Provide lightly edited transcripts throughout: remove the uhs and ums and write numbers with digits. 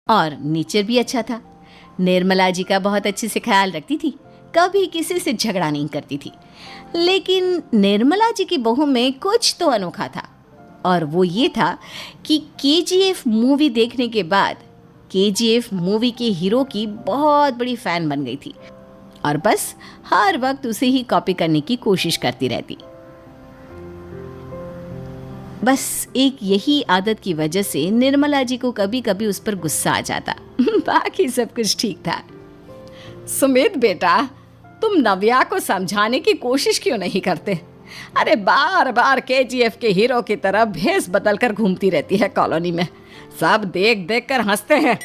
और नेचर भी अच्छा था। निर्मला जी का बहुत अच्छे से ख्याल रखती थी, कभी किसी से झगड़ा नहीं करती थी। लेकिन निर्मला जी की बहू में कुछ तो अनोखा था, और वो ये था कि केजीएफ मूवी देखने के बाद केजीएफ मूवी के हीरो की बहुत बड़ी फ़ैन बन गई थी और बस हर वक्त उसे ही कॉपी करने की कोशिश करती रहती। बस एक यही आदत की वजह से निर्मला जी को कभी कभी उस पर गुस्सा आ जाता। बाकी सब कुछ ठीक था। सुमित बेटा, तुम नव्या को समझाने की कोशिश क्यों नहीं करते? अरे बार बार केजीएफ के हीरो की तरह भेस बदल कर घूमती रहती है कॉलोनी में, सब देख देख कर हंसते हैं।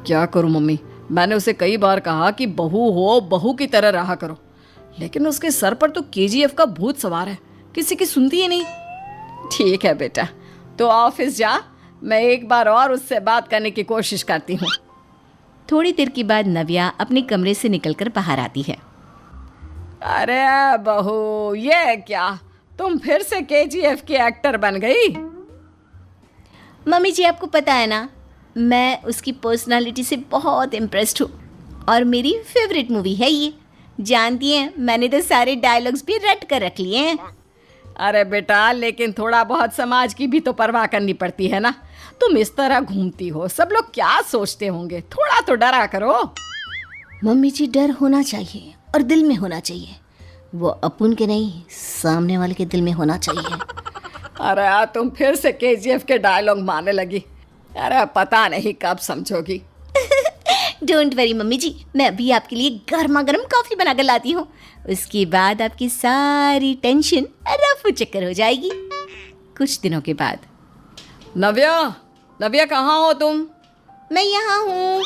क्या करूं मम्मी, मैंने उसे कई बार कहा कि बहू हो, बहू की तरह रहा करो, लेकिन उसके सर पर तो केजीएफ का भूत सवार है, किसी की सुनती ही नहीं। ठीक है बेटा, तो ऑफिस जा, मैं एक बार और उससे बात करने की कोशिश करती हूँ। थोड़ी देर के बाद नव्या अपने कमरे से निकलकर बाहर आती है। अरे बहू, ये क्या, तुम फिर से केजीएफ की एक्टर बन गई? मम्मी जी, आपको पता है ना, मैं उसकी पर्सनालिटी से बहुत इम्प्रेस्ड हूँ और मेरी फेवरेट मूवी है ये। जानती हैं, मैंने तो सारे डायलॉग्स भी रट कर रख लिए हैं। अरे बेटा, लेकिन थोड़ा बहुत समाज की भी तो परवाह करनी पड़ती है ना। तुम इस तरह घूमती हो, सब लोग क्या सोचते होंगे, थोड़ा तो डरा करो। मम्मी जी, डर होना चाहिए और दिल में होना चाहिए, वो अपन के नहीं, सामने वाले के दिल में होना चाहिए। अरे तुम फिर से केजीएफ के डायलॉग मारने लगी। अरे पता नहीं कब समझोगी। डोंट वरी मम्मी जी, मैं अभी आपके लिए गर्मा गर्म कॉफ़ी बना कर लाती हूँ। उसके बाद आपकी सारी टेंशन रफू चक्कर हो जाएगी। कुछ दिनों के बाद। नव्या, नव्या कहाँ हो तुम? मैं यहाँ हूँ।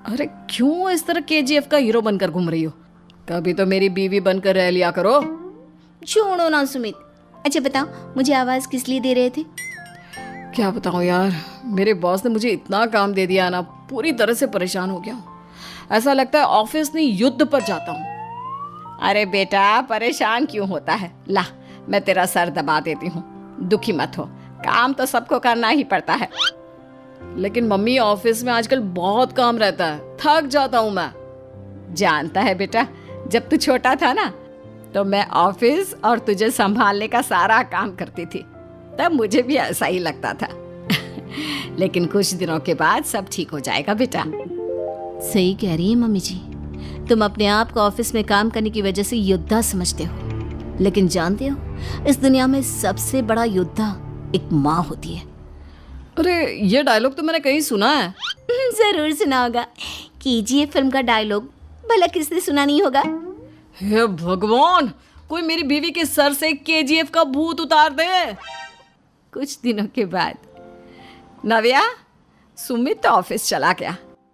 अरे क्यों इस तरह केजीएफ का हीरो बनकर घूम रही हो? कभी तो मेरी बीवी बनकर रह लिया करो। छोड़ो ना सुमित। अच्छा बताओ, मुझे आवाज़ किस लिए दे रहे थे? क्या बताऊँ यार, मेरे बॉस ने मुझे इतना काम दे दिया ना, पूरी तरह से परेशान हो गया हूँ। ऐसा लगता है ऑफिस नहीं, युद्ध पर जाता हूँ। अरे बेटा, परेशान क्यों होता है? ला, मैं तेरा सर दबा देती हूँ, दुखी मत हो, काम तो सबको करना ही पड़ता है। लेकिन मम्मी, ऑफिस में आजकल बहुत काम रहता है, थक जाता हूँ मैं। जानता है बेटा, जब तू छोटा था ना, तो मैं ऑफिस और तुझे संभालने का सारा काम करती थी, तब मुझे भी ऐसा ही लगता था। लेकिन कुछ दिनों के बाद सब ठीक हो जाएगा बेटा। सही कह रही है मम्मी जी, तुम अपने आप को ऑफिस में काम करने की वजह से योद्धा समझते हो, लेकिन जानते हो, इस दुनिया में सबसे बड़ा योद्धा एक माँ होती है। अरे ये डायलॉग तो मैंने कहीं सुना है। जरूर सुना होगा, केजीएफ फिल्म का डायलॉग, भला किसने सुना नहीं होगा? हे भगवान, कोई मेरी बीवी के सर से केजीएफ का भूत उतार दे। कुछ दिनों के बाद। नव्या, सुमित तो ऑफिस चला गया,